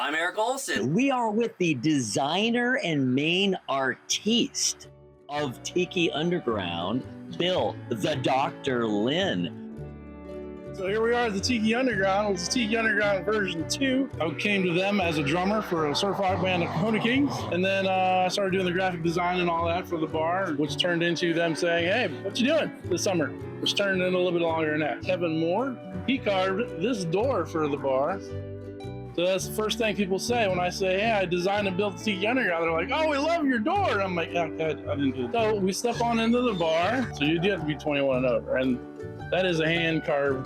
I'm Eric Olsen. We are with the designer and main artiste of Tiki Underground, Bill, the Dr. Lynn. So here we are at the Tiki Underground. It's Tiki Underground version 2. I came to them as a drummer for a certified band of Kahuna Kings. And then I started doing the graphic design and all that for the bar, which turned into them saying, hey, what you doing this summer? Which turned into a little bit longer than that. Kevin Moore, he carved this door for the bar. So that's the first thing people say when I say, hey, I designed and built the Tiki Underground. They're like, oh, we love your door. I'm like, yeah, I didn't do that. So we step on into the bar. So you do have to be 21 and over. And that is a hand carved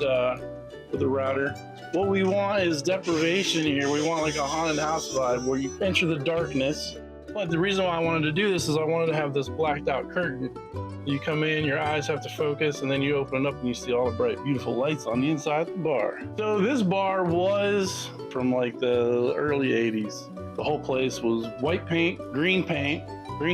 with a router. What we want is deprivation here. We want like a haunted house vibe where you enter the darkness. But the reason why I wanted to do this is I wanted to have this blacked out curtain. You come in, your eyes have to focus, and then you open it up and you see all the bright, beautiful lights on the inside of the bar. So this bar was from like the early 80s. The whole place was white paint, green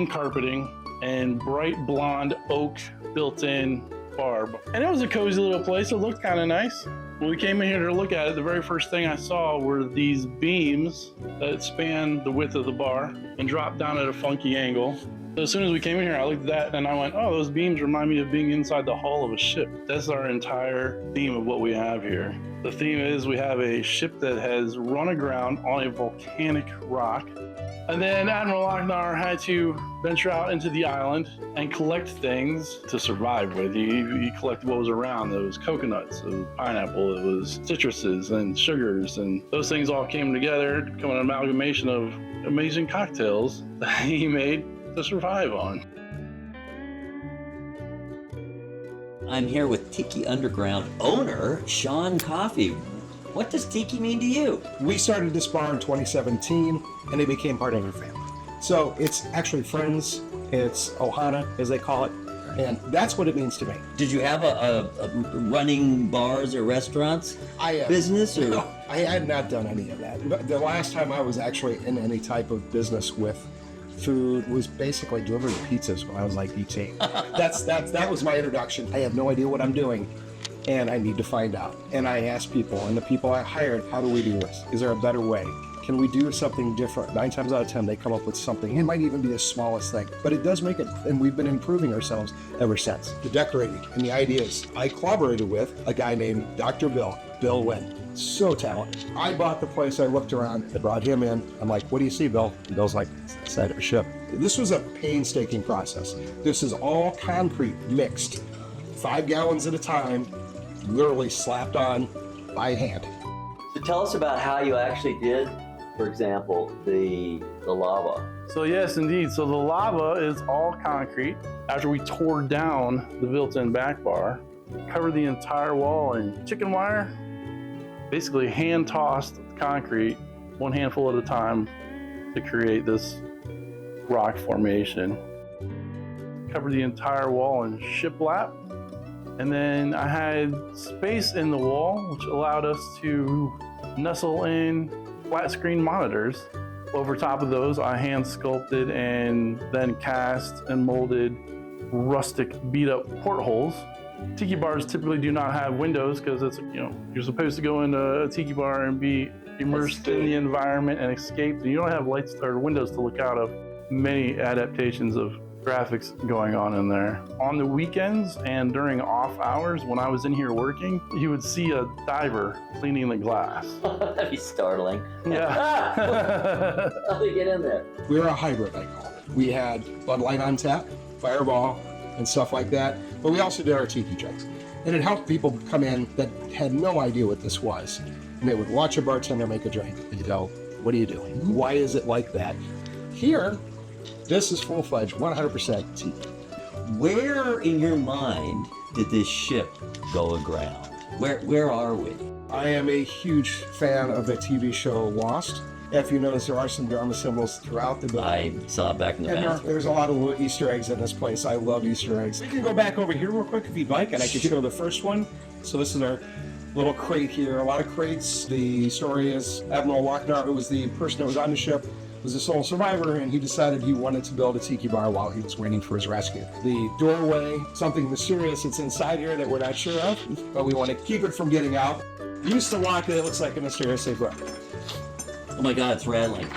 carpeting, and bright blonde oak built-in bar. And it was a cozy little place. It looked kind of nice. When we came in here to look at it, the very first thing I saw were these beams that span the width of the bar and dropped down at a funky angle. So as soon as we came in here, I looked at that and I went, oh, those beams remind me of being inside the hull of a ship. That's our entire theme of what we have here. The theme is we have a ship that has run aground on a volcanic rock. And then Admiral Lochnar had to venture out into the island and collect things to survive with. He collected what was around. There was coconuts, it was pineapple, it was citruses and sugars, and those things all came together to become an amalgamation of amazing cocktails that he made to survive on. I'm here with Tiki Underground owner, Sean Coffey. What does Tiki mean to you? We started this bar in 2017 and it became part of our family. So it's actually friends, it's Ohana as they call it, and that's what it means to me. Did you have a running bars or restaurants business? Or? No, I had not done any of that. But the last time I was actually in any type of business with food was basically delivering pizzas when I was like 18. That was my introduction. I have no idea what I'm doing. And I need to find out. And I asked people, and the people I hired, how do we do this? Is there a better way? Can we do something different? 9 times out of 10, they come up with something. It might even be the smallest thing, but it does make it, and we've been improving ourselves ever since. The decorating and the ideas. I collaborated with a guy named Dr. Bill Wynn. So talented. I bought the place, I looked around, I brought him in. I'm like, what do you see, Bill? And Bill's like, inside of a ship. This was a painstaking process. This is all concrete mixed, 5 gallons at a time, literally slapped on by hand. So tell us about how you actually did, for example, the lava. So yes, indeed. So the lava is all concrete. After we tore down the built-in back bar, covered the entire wall in chicken wire, basically hand-tossed concrete, 1 handful at a time to create this rock formation. Covered the entire wall in shiplap. And then I had space in the wall, which allowed us to nestle in flat screen monitors. Over top of those, I hand sculpted and then cast and molded rustic beat up portholes. Tiki bars typically do not have windows because it's, you're supposed to go into a tiki bar and be immersed in the environment and escape. And you don't have lights or windows to look out of. Many adaptations of graphics going on in there. On the weekends and during off hours, when I was in here working, you would see a diver cleaning the glass. That'd be startling. Yeah. How'd they get in there? We were a hybrid, I call it. We had Bud Light on tap, Fireball, and stuff like that, but we also did our tiki drinks. And it helped people come in that had no idea what this was. And they would watch a bartender make a drink and go, what are you doing? Why is it like that? Here, this is full-fledged, 100% tiki. Where in your mind did this ship go aground? Where are we? I am a huge fan of the TV show Lost. If you notice, there are some Dharma symbols throughout the building. I saw it back in the bathroom. There's a lot of little Easter eggs in this place. I love Easter eggs. We can go back over here real quick if you'd like, and I can show the first one. So this is our little crate here. A lot of crates. The story is Admiral Lochnar, who was the person that was on the ship, was a sole survivor, and he decided he wanted to build a tiki bar while he was waiting for his rescue. The doorway, something mysterious that's inside here that we're not sure of, but we want to keep it from getting out. Used to lock it looks like a mysterious safe door. Oh my God, it's rattling.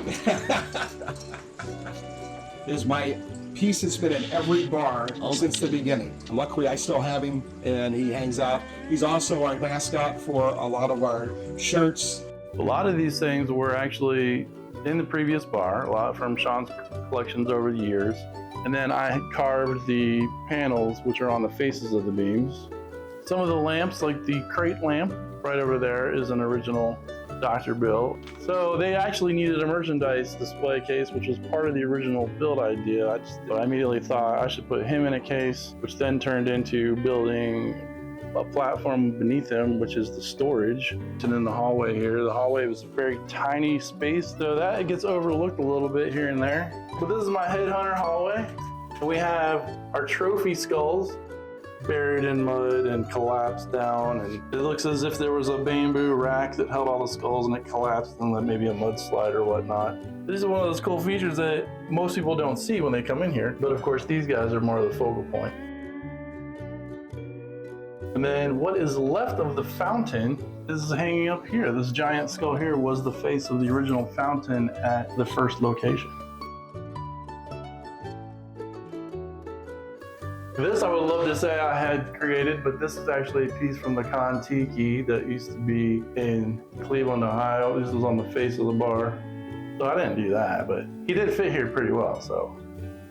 Is my piece that's been in every bar since the beginning. Luckily, I still have him, and he hangs out. He's also our mascot for a lot of our shirts. A lot of these things were actually in the previous bar, a lot from Sean's collections over the years. And then I had carved the panels, which are on the faces of the beams. Some of the lamps, like the crate lamp right over there, is an original Dr. Bill. So they actually needed a merchandise display case, which was part of the original build idea. I immediately thought I should put him in a case, which then turned into building a platform beneath him, which is the storage. And in the hallway here, the hallway was a very tiny space, so that gets overlooked a little bit here and there. But this is my headhunter hallway. We have our trophy skulls buried in mud and collapsed down, and it looks as if there was a bamboo rack that held all the skulls and it collapsed and then maybe a mudslide or whatnot. This is one of those cool features that most people don't see when they come in here, but of course these guys are more of the focal point. And then what is left of the fountain is hanging up here. This giant skull here was the face of the original fountain at the first location. This I would love to say I had created, but this is actually a piece from the Con Tiki that used to be in Cleveland, Ohio. This was on the face of the bar. So I didn't do that, but he did fit here pretty well, so.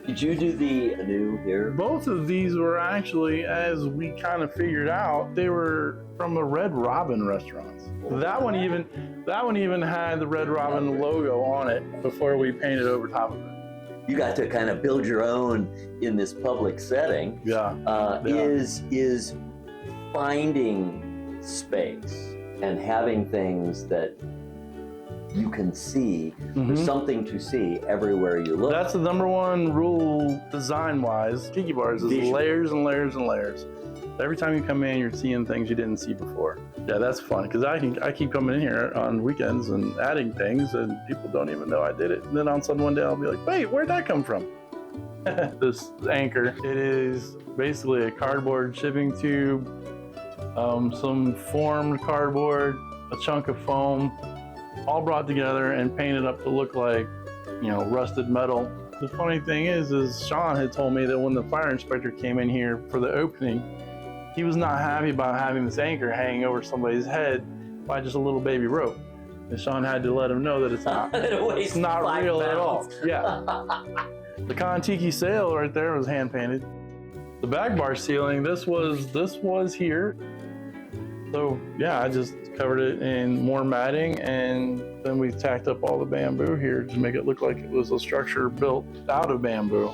Did you do the new here? Both of these were actually, as we kind of figured out, they were from the Red Robin restaurants. That one even had the Red Robin logo on it before we painted over top of it. You got to kind of build your own in this public setting. Yeah. Is finding space and having things that you can see. There's something to see everywhere you look. That's the number one rule design-wise. Tiki bars is layers and layers and layers. Every time you come in, you're seeing things you didn't see before. Yeah, that's fun because I keep coming in here on weekends and adding things, and people don't even know I did it. And then all of a sudden one day I'll be like, wait, where'd that come from? This anchor, it is basically a cardboard shipping tube, some formed cardboard, a chunk of foam, all brought together and painted up to look like, rusted metal. The funny thing is Sean had told me that when the fire inspector came in here for the opening, he was not happy about having this anchor hanging over somebody's head by just a little baby rope. And Sean had to let him know that it's not, it's not real at all. Yeah. The Con Tiki sail right there was hand painted. The back bar ceiling, this was here. So yeah, I just covered it in more matting, and then we tacked up all the bamboo here to make it look like it was a structure built out of bamboo.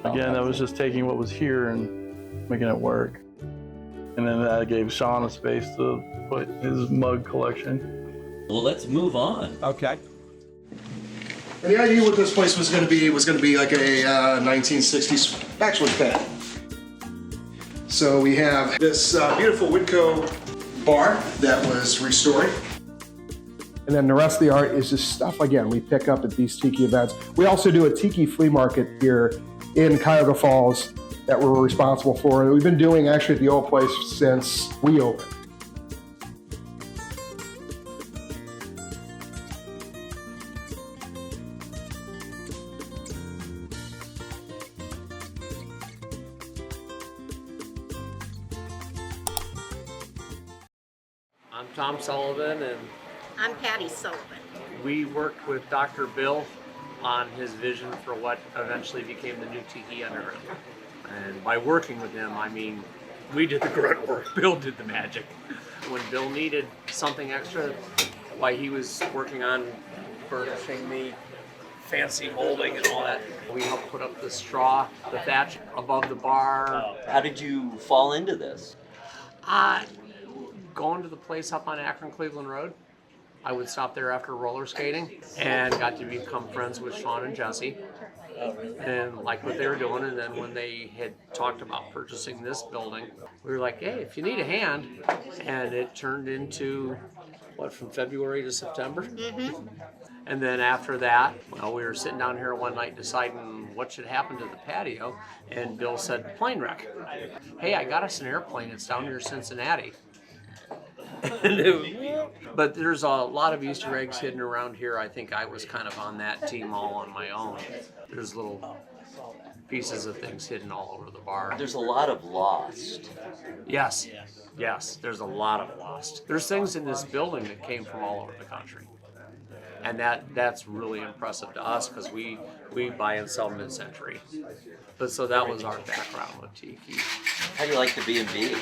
Again, that was just taking what was here and making it work. And then that gave Sean a space to put his mug collection. Well, let's move on. Okay. And the idea with this place was going to be like a 1960s bachelor's pad. So we have this beautiful Whitco bar that was restored. And then the rest of the art is just stuff, again, we pick up at these Tiki events. We also do a Tiki flea market here in Cuyahoga Falls that we're responsible for. And we've been doing actually at the old place since we opened. I'm Tom Sullivan, and I'm Patty Sullivan. we worked with Dr. Bill on his vision for what eventually became the new Tiki Underground. And by working with him, I mean, we did the grunt work, Bill did the magic. When Bill needed something extra, while he was working on furnishing me fancy molding and all that, we helped put up the straw, the thatch above the bar. How did you fall into this? Going to the place up on Akron Cleveland Road, I would stop there after roller skating and got to become friends with Sean and Jesse and liked what they were doing. And then when they had talked about purchasing this building, we were like, hey, if you need a hand. And it turned into, what, from February to September? Mm-hmm. And then after that, well, we were sitting down here one night deciding what should happen to the patio. And Bill said, plane wreck. Hey, I got us an airplane. It's down near Cincinnati. But there's a lot of Easter eggs hidden around here. I think I was kind of on that team all on my own. There's little pieces of things hidden all over the bar. There's a lot of lost. Yes, there's a lot of lost. There's things in this building that came from all over the country. And that's really impressive to us because we buy and sell mid-century. But so that was our background with Tiki. How do you like the B&B?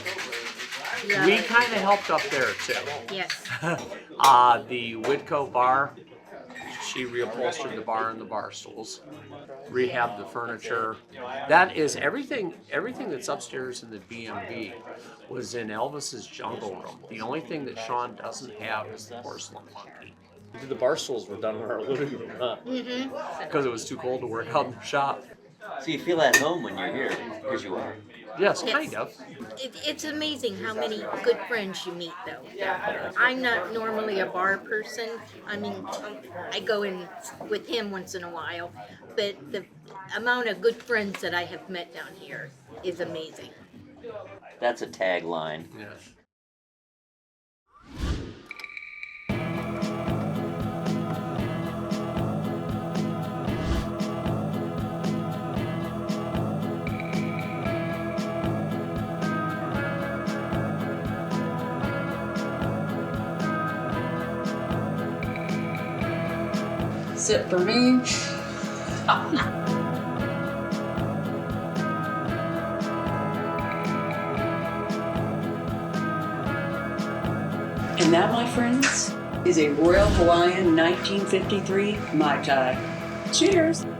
We kind of helped up there too. Yes. The Whitco bar, she reupholstered the bar and the bar stools, rehabbed the furniture. That is everything that's upstairs in the B&B was in Elvis's jungle room. The only thing that Sean doesn't have is the porcelain monkey. The bar stools were done in our living room, huh? Because it was too cold to work out in the shop. So you feel at home when you're here, because you are. Yes, Yes. kind of. It's amazing how many good friends you meet, though. I'm not normally a bar person. I mean, I go in with him once in a while, but the amount of good friends that I have met down here is amazing. That's a tagline. Yes. Sit for me. And that, my friends, is a Royal Hawaiian 1953 Mai Tai. Cheers! All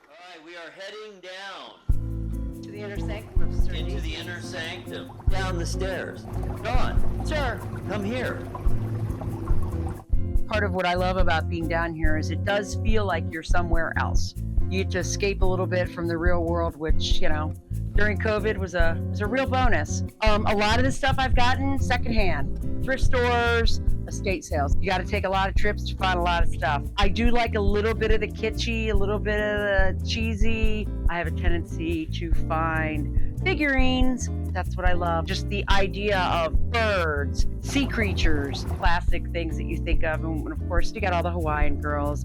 right, we are heading down To the inner sanctum of Sir into the inner sanctum. Down the stairs. Dawn, Sir, come here. part of what I love about being down here is it does feel like you're somewhere else. You get to escape a little bit from the real world, which, you know, during COVID was a real bonus. A lot of the stuff I've gotten secondhand, thrift stores, estate sales. You got to take a lot of trips to find a lot of stuff. I do like a little bit of the kitschy, a little bit of the cheesy. I have a tendency to find figurines. That's what I love. Just the idea of birds, sea creatures, classic things that you think of. And of course, you got all the Hawaiian girls.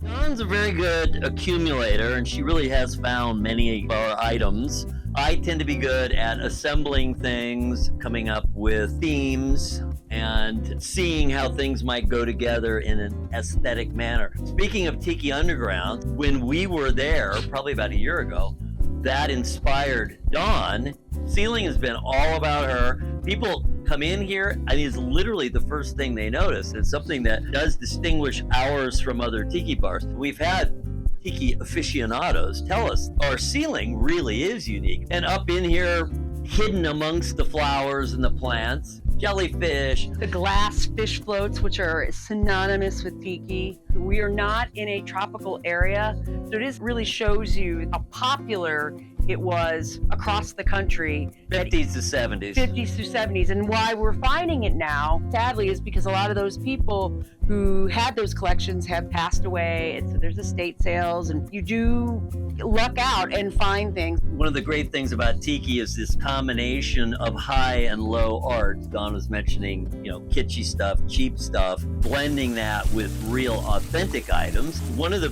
Dawn's a very good accumulator, and she really has found many of our items. I tend to be good at assembling things, coming up with themes, and seeing how things might go together in an aesthetic manner. Speaking of Tiki Underground, when we were there, probably about a year ago, that inspired Dawn. Ceiling has been all about her. People come in here, and it's literally the first thing they notice. It's something that does distinguish ours from other tiki bars. We've had tiki aficionados tell us our ceiling really is unique. And up in here, hidden amongst the flowers and the plants, jellyfish. The glass fish floats, which are synonymous with tiki. We are not in a tropical area, so this really shows you how popular it was across the country. 50s to 70s. 50s through 70s. And why we're finding it now, sadly, is because a lot of those people who had those collections have passed away. And so there's estate sales, and you do luck out and find things. One of the great things about tiki is this combination of high and low art. Don was mentioning, kitschy stuff, cheap stuff, blending that with real authentic items. One of the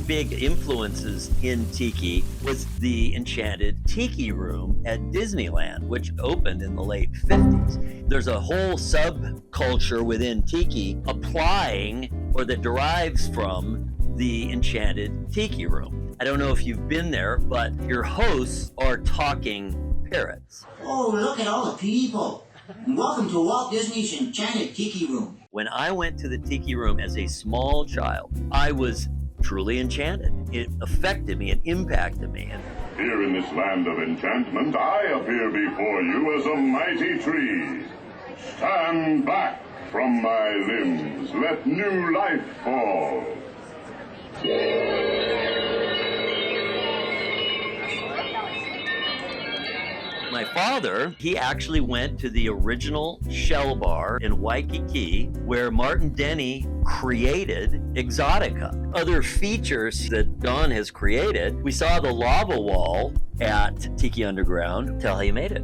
big influences in tiki was the Enchanted Tiki Room at Disneyland, which opened in the late 50s. There's a whole subculture within tiki applying or that derives from the Enchanted Tiki Room. I don't know if you've been there, but your hosts are talking parrots. Oh, look at all the people. And welcome to Walt Disney's Enchanted Tiki Room. When I went to the Tiki Room as a small child, I was truly enchanted. It affected me, it impacted me. Here in this land of enchantment, I appear before you as a mighty tree. Stand back from my limbs, let new life fall. My father, he actually went to the original Shell Bar in Waikiki where Martin Denny created Exotica. Other features that Don has created, we saw the lava wall at Tiki Underground. Tell how you made it.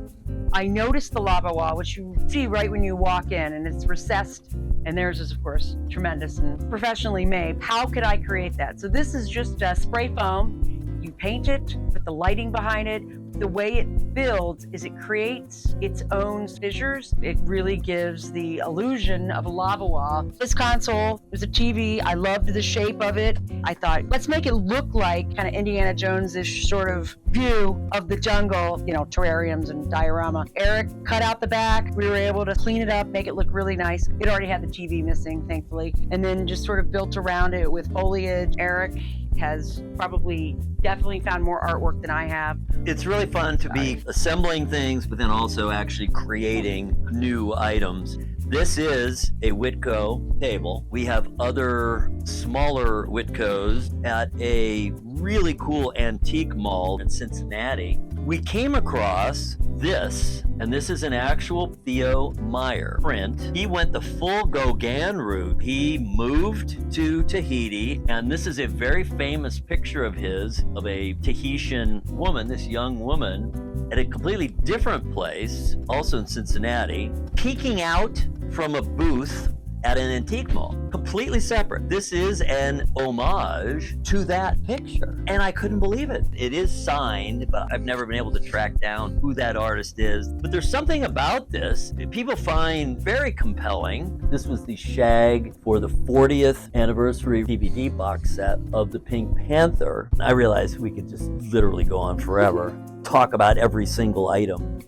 I noticed the lava wall, which you see right when you walk in, and it's recessed, and theirs is, of course, tremendous and professionally made. How could I create that? So this is just a spray foam. You paint it, put the lighting behind it. The way it builds is it creates its own fissures. It really gives the illusion of a lava wall. This console, there's a TV. I loved the shape of it. I thought, let's make it look like kind of Indiana Jones-ish sort of view of the jungle, you know, terrariums and diorama. Eric cut out the back. We were able to clean it up, make it look really nice. It already had the TV missing, thankfully. And then just sort of built around it with foliage. Eric has probably definitely found more artwork than I have. It's really fun to be assembling things, but then also actually creating new items. This is a Whitco table. We have other smaller Whitcos at a really cool antique mall in Cincinnati. We came across this, and this is an actual Theo Meyer print. He went the full Gauguin route. He moved to Tahiti, and this is a very famous picture of his of a Tahitian woman, this young woman, at a completely different place, also in Cincinnati, peeking out from a booth at an antique mall, completely separate. This is an homage to that picture, and I couldn't believe it. It is signed, but I've never been able to track down who that artist is. But there's something about this that people find very compelling. This was the shag for the 40th anniversary DVD box set of the Pink Panther. I realized we could just literally go on forever, talk about every single item.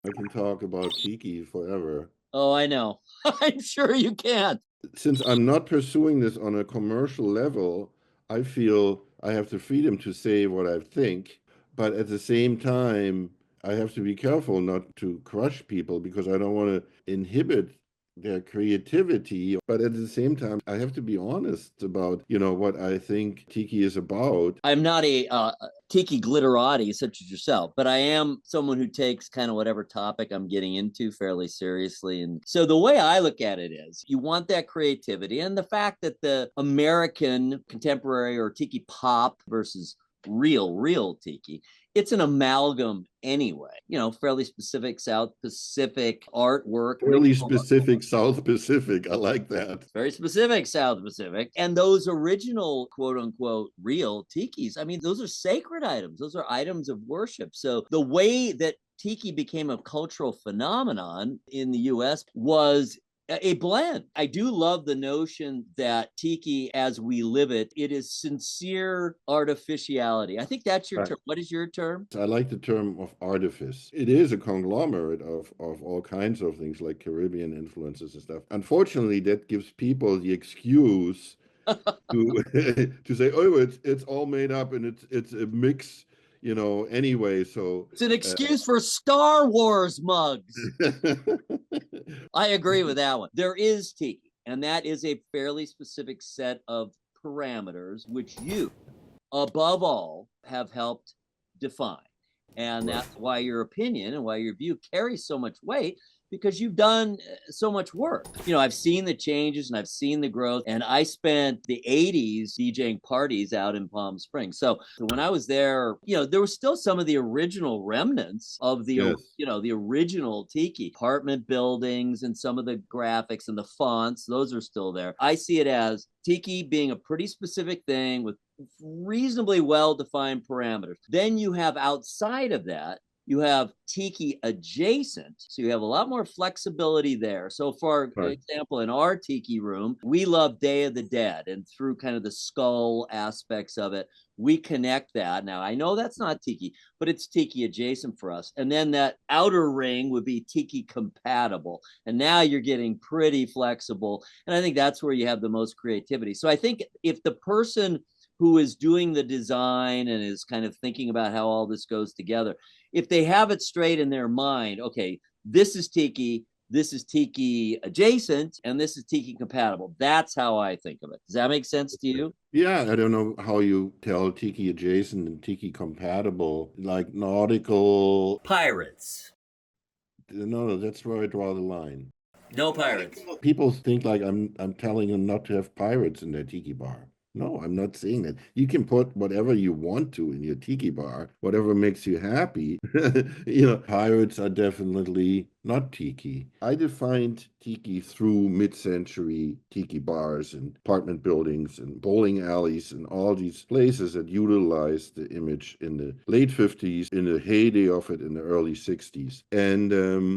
I can talk about Tiki forever. Oh, I know. I'm sure you can. Since I'm not pursuing this on a commercial level, I feel I have the freedom to say what I think, but at the same time, I have to be careful not to crush people because I don't want to inhibit their creativity. But at the same time, I have to be honest about, what I think Tiki is about. I'm not a Tiki glitterati such as yourself, but I am someone who takes kind of whatever topic I'm getting into fairly seriously. And so the way I look at it is you want that creativity and the fact that the American contemporary or Tiki pop versus real Tiki, it's an amalgam anyway, fairly specific South Pacific artwork. Fairly specific South Pacific. I like that. Very specific South Pacific. And those original quote unquote real Tikis, I mean, those are sacred items. Those are items of worship. So the way that Tiki became a cultural phenomenon in the US was a blend. I do love the notion that Tiki, as we live it, it is sincere artificiality. I think that's your term. What is your term? I like the term of artifice. It is a conglomerate of all kinds of things like Caribbean influences and stuff. Unfortunately, that gives people the excuse to say, oh, it's all made up and it's a mix. Anyway, so it's an excuse for Star Wars mugs. I agree with that one. There is Tiki, and that is a fairly specific set of parameters, which you, above all, have helped define. And that's why your opinion and why your view carries so much weight, because you've done so much work. I've seen the changes and I've seen the growth, and I spent the 80s DJing parties out in Palm Springs. So when I was there, there was still some of the original remnants of the, the original Tiki apartment buildings and some of the graphics and the fonts. Those are still there. I see it as Tiki being a pretty specific thing with reasonably well-defined parameters. Then you have outside of that, you have Tiki adjacent, so you have a lot more flexibility there. So for example, in our Tiki room, we love Day of the Dead, and through kind of the skull aspects of it, we connect that. Now, I know that's not Tiki, but it's Tiki adjacent for us. And then that outer ring would be Tiki compatible. And now you're getting pretty flexible. And I think that's where you have the most creativity. So I think if the person who is doing the design and is kind of thinking about how all this goes together, if they have it straight in their mind, okay, this is Tiki, this is Tiki adjacent, and this is Tiki compatible. That's how I think of it. Does that make sense to you? Yeah, I don't know how you tell Tiki adjacent and Tiki compatible, like nautical. Pirates. No, that's where I draw the line. No pirates. People think like I'm telling them not to have pirates in their tiki bar. No, I'm not saying that. You can put whatever you want to in your tiki bar, whatever makes you happy. Pirates are definitely not tiki. I defined tiki through mid-century tiki bars and apartment buildings and bowling alleys and all these places that utilized the image in the late 50s, in the heyday of it in the early 60s. And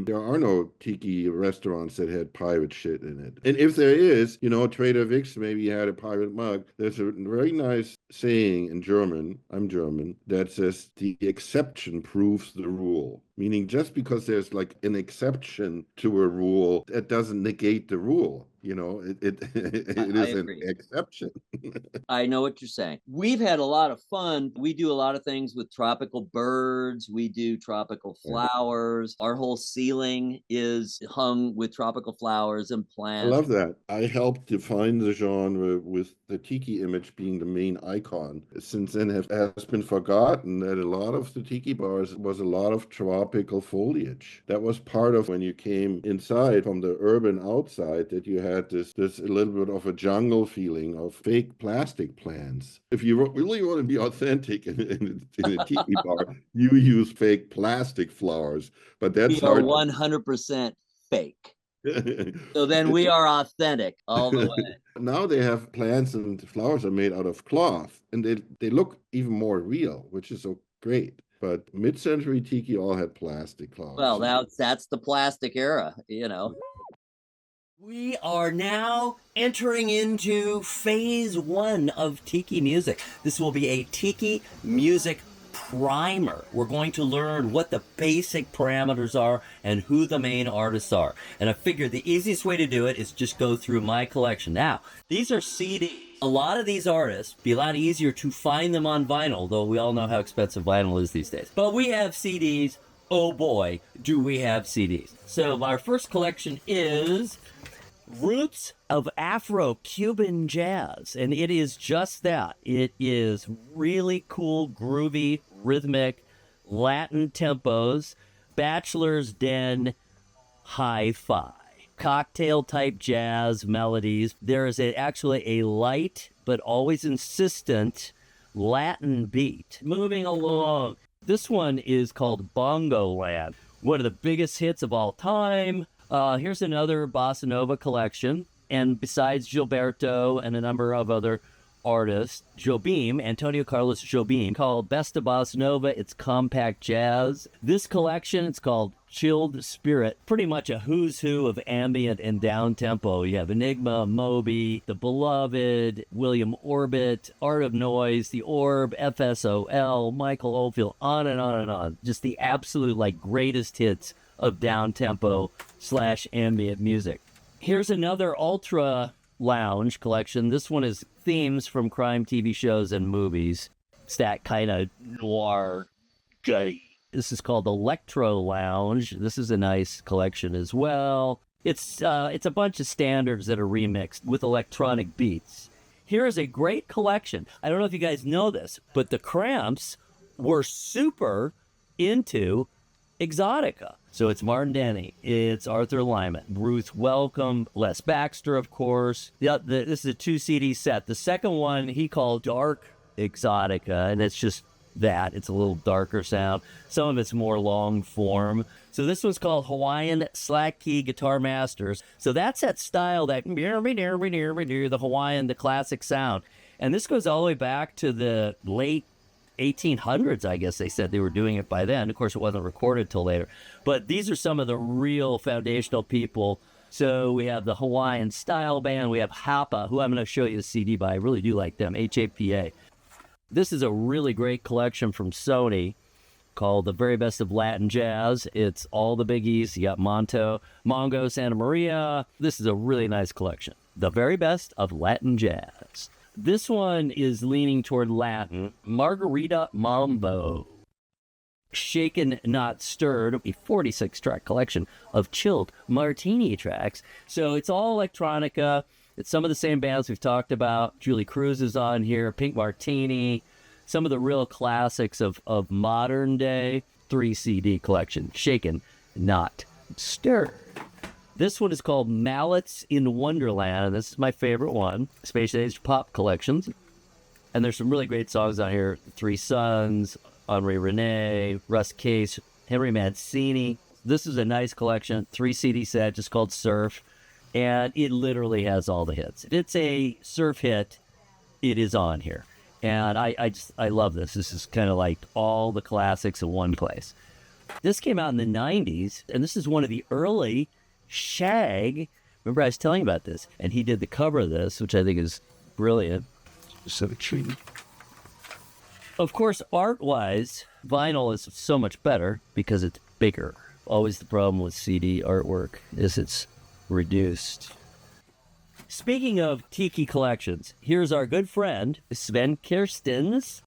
there are no tiki restaurants that had pirate shit in it. And if there is, Trader Vic's maybe had a pirate mug. There's a very nice saying in German, I'm German, that says the exception proves the rule. Meaning just because there's like an exception to a rule, that doesn't negate the rule. It is an exception. I know what you're saying. We've had a lot of fun. We do a lot of things with tropical birds. We do tropical flowers. Our whole ceiling is hung with tropical flowers and plants. I love that. I helped define the genre with the tiki image being the main icon. Since then, it has been forgotten that a lot of the tiki bars was a lot of tropical foliage. That was part of when you came inside from the urban outside, that you had this a little bit of a jungle feeling of fake plastic plants. If you really want to be authentic in a tiki bar, you use fake plastic flowers. But that's we are 100% fake. So then we are authentic all the way. Now they have plants and flowers are made out of cloth, and they look even more real, which is so great. But mid-century tiki all had plastic flowers. Well, that's the plastic era, We are now entering into phase 1 of Tiki music. This will be a Tiki music primer. We're going to learn what the basic parameters are and who the main artists are. And I figured the easiest way to do it is just go through my collection. Now, these are CDs. A lot of these artists, be a lot easier to find them on vinyl, though we all know how expensive vinyl is these days. But we have CDs. Oh boy, do we have CDs. So our first collection is Roots of Afro-Cuban Jazz, and it is just that. It is really cool, groovy, rhythmic, Latin tempos, bachelor's den hi-fi, cocktail-type jazz melodies. There is actually a light but always insistent Latin beat. Moving along, this one is called Bongo Land, one of the biggest hits of all time. Here's another bossa nova collection, and besides Gilberto and a number of other artists, Antonio Carlos Jobim, called Best of Bossa Nova. It's compact jazz. This collection, it's called Chilled Spirit, pretty much a who's who of ambient and down tempo. You have Enigma, Moby, The Beloved, William Orbit, Art of Noise, The Orb, FSOL, Michael Oldfield, on and on and on. Just the absolute greatest hits of down-tempo / ambient music. Here's another ultra lounge collection. This one is themes from crime TV shows and movies. It's that kind of noir. This is called Electro Lounge. This is a nice collection as well. It's a bunch of standards that are remixed with electronic beats. Here is a great collection. I don't know if you guys know this, but the Cramps were super into Exotica. So it's Martin Denny, it's Arthur Lyman, Ruth Welcome, Les Baxter, of course. This is a 2 CD set. The second one he called Dark Exotica, and it's just that. It's a little darker sound. Some of it's more long form. So this one's called Hawaiian Slack Key Guitar Masters. So that's that style, that the Hawaiian, the classic sound. And this goes all the way back to the late 1800s, I guess they said they were doing it by then. Of course, it wasn't recorded till later. But these are some of the real foundational people. So we have the Hawaiian Style Band. We have Hapa, who I'm going to show you the CD by. I really do like them, HAPA. This is a really great collection from Sony called The Very Best of Latin Jazz. It's all the biggies. You got Mongo, Santa Maria. This is a really nice collection. The Very Best of Latin Jazz. This one is leaning toward Latin. Margarita Mambo. Shaken Not Stirred, a 46-track collection of chilled martini tracks. So it's all electronica. It's some of the same bands we've talked about. Julie Cruz is on here, Pink Martini, some of the real classics of modern day. 3 CD collection, Shaken Not Stirred. This one is called Mallets in Wonderland, and this is my favorite one, Space Age Pop Collections. And there's some really great songs on here. Three Sons, Henri Rene, Russ Case, Henry Mancini. This is a nice collection, 3 CD set, just called Surf. And it literally has all the hits. If it's a surf hit, it is on here. And I love this. This is kind of like all the classics in one place. This came out in the 90s, and this is one of the early Shag. Remember I was telling you about this, and he did the cover of this, which I think is brilliant. So true. Of course, art-wise, vinyl is so much better because it's bigger. Always the problem with CD artwork is it's reduced. Speaking of Tiki collections, here's our good friend, Sven Kirstens,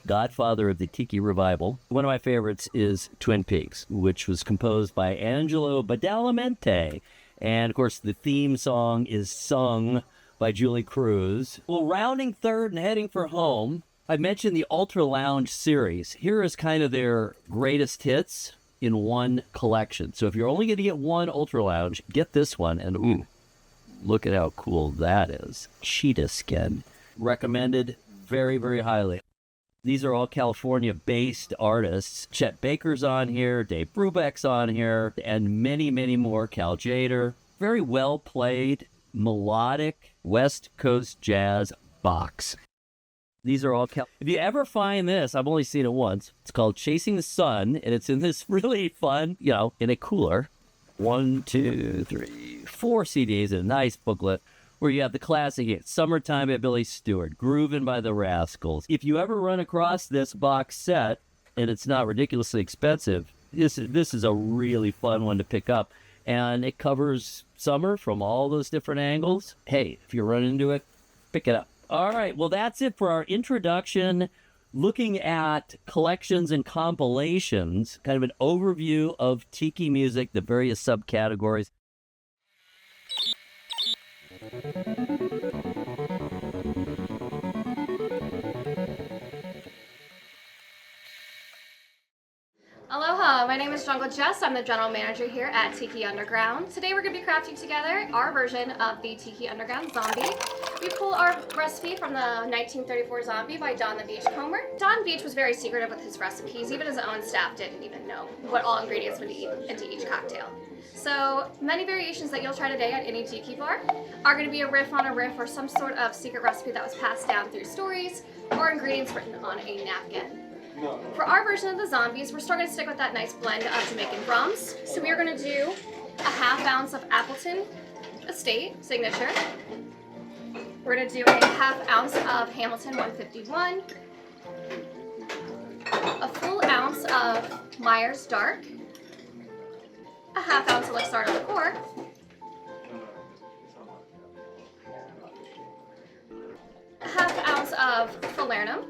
godfather of the Tiki revival. One of my favorites is Twin Peaks, which was composed by Angelo Badalamenti. And, of course, the theme song is sung by Julie Cruz. Well, rounding third and heading for home, I mentioned the Ultra Lounge series. Here is kind of their greatest hits in one collection. So if you're only going to get one Ultra Lounge, get this one. And ooh, look at how cool that is. Cheetah skin. Recommended very, very highly. These are all California-based artists. Chet Baker's on here, Dave Brubeck's on here, and many, many more. Cal Jader. Very well played, melodic West Coast jazz box. These are all If you ever find this, I've only seen it once. It's called Chasing the Sun, and it's in this really fun, in a cooler. 1, 2, 3, 4 CDs and a nice booklet where you have the classic hits, Summertime by Billy Stewart, Groovin' by the Rascals. If you ever run across this box set, and it's not ridiculously expensive, this is a really fun one to pick up. And it covers summer from all those different angles. Hey, if you run into it, pick it up. All right, well, that's it for our introduction, looking at collections and compilations, kind of an overview of Tiki music, the various subcategories. Aloha, my name is Jungle Jess. I'm the general manager here at Tiki Underground. Today we're going to be crafting together our version of the Tiki Underground Zombie. We pull our recipe from the 1934 Zombie by Don the Beachcomber. Don Beach was very secretive with his recipes. Even his own staff didn't even know what all ingredients would be into each cocktail. So many variations that you'll try today at any tiki bar are going to be a riff on a riff or some sort of secret recipe that was passed down through stories or ingredients written on a napkin. For our version of the zombies, we're still going to stick with that nice blend of Jamaican rums. So we are going to do a ½ ounce of Appleton Estate Signature. We're going to do a ½ ounce of Hamilton 151. A full ounce of Myers Dark. A ½ ounce of Luxardo Liqueur. A ½ ounce of Falernum.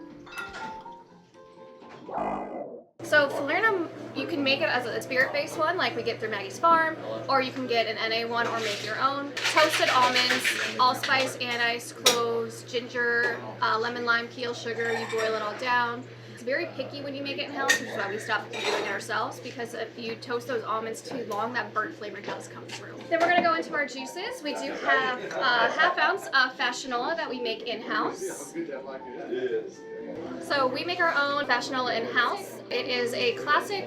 So Falernum, you can make it as a spirit-based one, like we get through Maggie's Farm, or you can get an NA one or make your own. Toasted almonds, allspice, anise, cloves, ginger, lemon, lime, peel, sugar. You boil it all down. It's very picky when you make it in-house, which is why we stopped doing it ourselves, because if you toast those almonds too long, that burnt flavor does come through. Then we're going to go into our juices. We do have a ½ ounce of Fashionola that we make in-house. So we make our own Fashionola in-house. It is a classic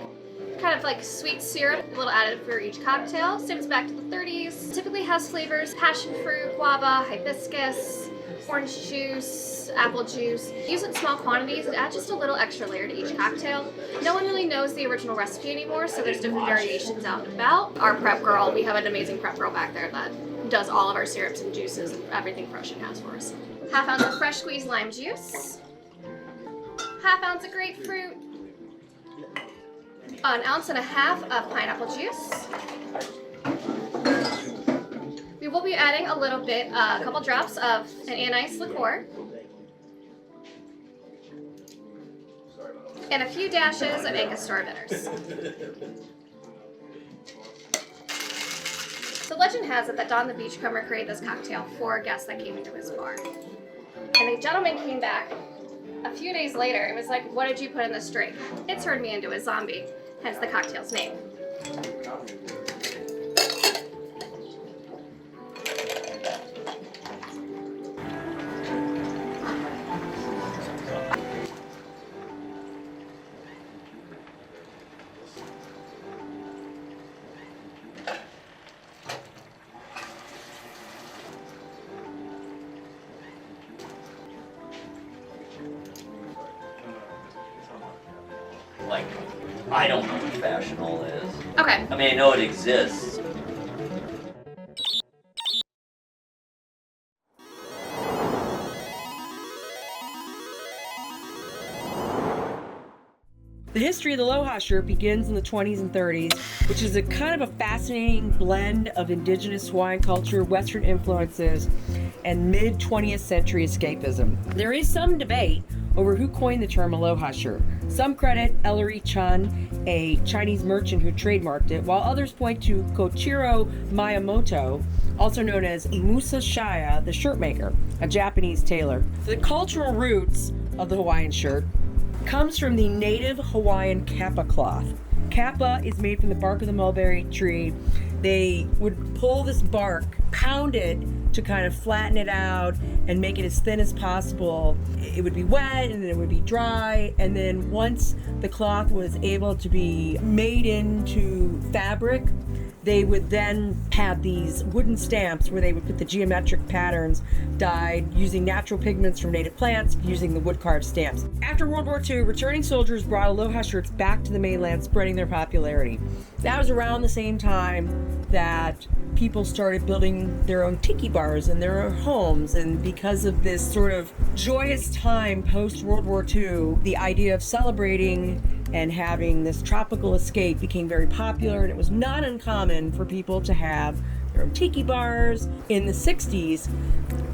kind of like sweet syrup, a little added for each cocktail. Stems back to the 30s. Typically has flavors passion fruit, guava, hibiscus, orange juice, apple juice. Use it in small quantities and add just a little extra layer to each cocktail. No one really knows the original recipe anymore, so there's different variations out and about. Our prep girl, we have an amazing prep girl back there that does all of our syrups and juices and everything fresh in-house for us. ½ ounce of fresh squeezed lime juice. ½ ounce of grapefruit. An ounce and a half of pineapple juice. We will be adding a little bit, a couple drops of an anise liqueur. and a few dashes of Angostura bitters. So legend has it that Don the Beachcomber created this cocktail for guests that came into his bar. And the gentleman came back a few days later and was like, "What did you put in this drink?" It turned me into a zombie, hence the cocktail's name. Like, I don't know what fashional is. Okay. I mean, I know it exists. The history of the Aloha shirt begins in the 20s and 30s, which is a kind of a fascinating blend of indigenous Hawaiian culture, Western influences, and mid-20th century escapism. There is some debate over who coined the term Aloha shirt. Some credit Ellery Chun, a Chinese merchant who trademarked it, while others point to Koichiro Miyamoto, also known as Musa Shaya, the shirt maker, a Japanese tailor. The cultural roots of the Hawaiian shirt comes from the native Hawaiian kapa cloth. Kapa is made from the bark of the mulberry tree. They would pull this bark, pound it to kind of flatten it out and make it as thin as possible. It would be wet and then it would be dry, and then once the cloth was able to be made into fabric, they would then have these wooden stamps where they would put the geometric patterns dyed using natural pigments from native plants, using the wood carved stamps. After World War II, returning soldiers brought Aloha shirts back to the mainland, spreading their popularity. That was around the same time that people started building their own tiki bars in their homes, and because of this sort of joyous time post World War II, the idea of celebrating and having this tropical escape became very popular, and it was not uncommon for people to have their own tiki bars. In the 60s,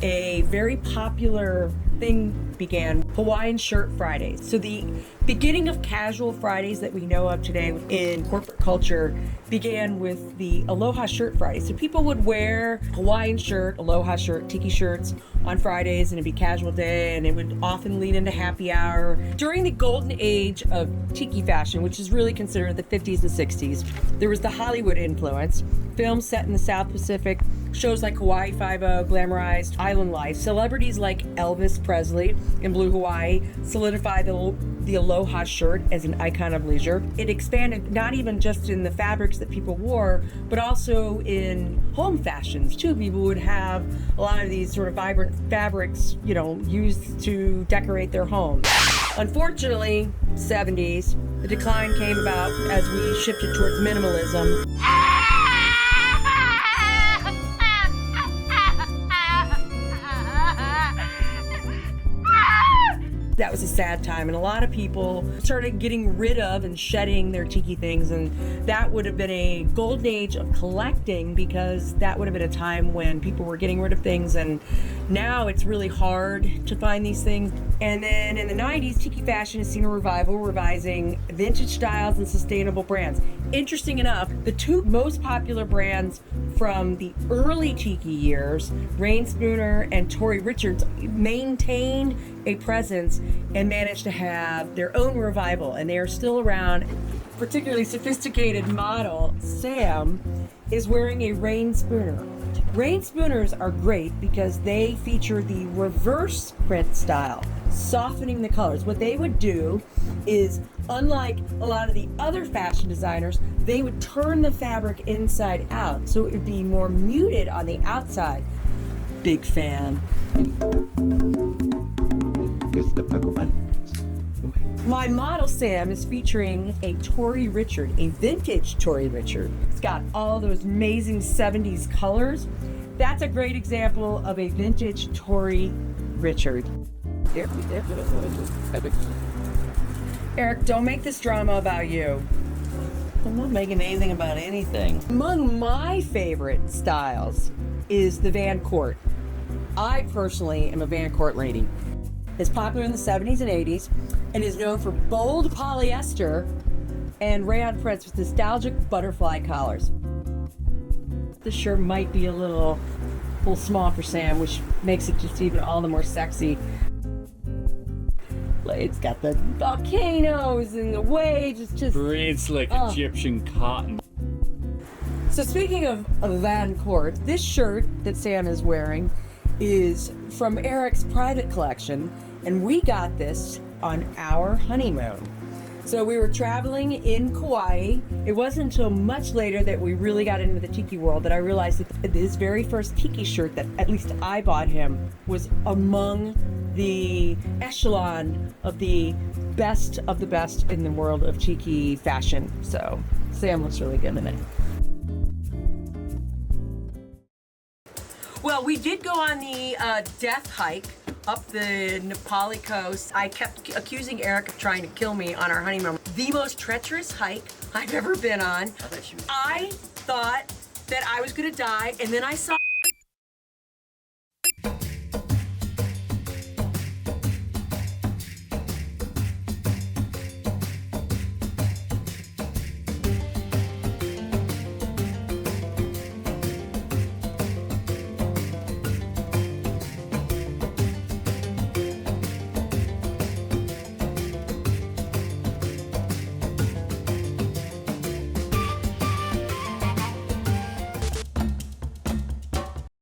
a very popular thing began, Hawaiian Shirt Fridays. So the beginning of casual Fridays that we know of today in corporate culture began with the Aloha Shirt Friday. So people would wear Hawaiian shirt, Aloha shirt, tiki shirts on Fridays, and it'd be casual day, and it would often lead into happy hour. During the golden age of tiki fashion, which is really considered the 50s and 60s, there was the Hollywood influence. Films set in the South Pacific, shows like Hawaii Five-0 glamorized island life. Celebrities like Elvis Presley in Blue Hawaii solidified the Aloha shirt as an icon of leisure. It expanded not even just in the fabrics that people wore, but also in home fashions too. People would have a lot of these sort of vibrant fabrics, you know, used to decorate their homes. Unfortunately, 70s, the decline came about as we shifted towards minimalism. That was a sad time, and a lot of people started getting rid of and shedding their tiki things, and that would have been a golden age of collecting, because that would have been a time when people were getting rid of things, and now it's really hard to find these things. And then in the 90s, tiki fashion has seen a revival, revising vintage styles and sustainable brands. Interesting enough, the two most popular brands from the early tiki years, Rain Spooner and Tory Richards, maintained a presence and managed to have their own revival, and they are still around. Particularly sophisticated model Sam is wearing a Rain Spooner. Rain Spooners are great because they feature the reverse print style, softening the colors. What they would do is, unlike a lot of the other fashion designers, they would turn the fabric inside out, so it would be more muted on the outside. Big fan. My model Sam is featuring a Tory Richard, a vintage Tory Richard. It's got all those amazing 70s colors. That's a great example of a vintage Tory Richard. Eric, don't make this drama about you. I'm not making anything about anything. Among my favorite styles is the Van Court. I personally am a Van Court lady. It's popular in the 70s and 80s. and is known for bold polyester and rayon prints with nostalgic butterfly collars. This shirt might be a little small for Sam, which makes it just even all the more sexy. It's got the volcanoes and the waves. It's just breathes like Egyptian cotton. So speaking of Van Court, this shirt that Sam is wearing is from Eric's private collection, and we got this on our honeymoon. So we were traveling in Kauai. It wasn't until much later that we really got into the tiki world that I realized that his very first tiki shirt that at least I bought him was among the echelon of the best in the world of tiki fashion. So Sam looks really good in it. Well, we did go on the death hike up the Nepali coast. I kept accusing Eric of trying to kill me on our honeymoon. The most treacherous hike I've ever been on. I thought that I was gonna die, and then I saw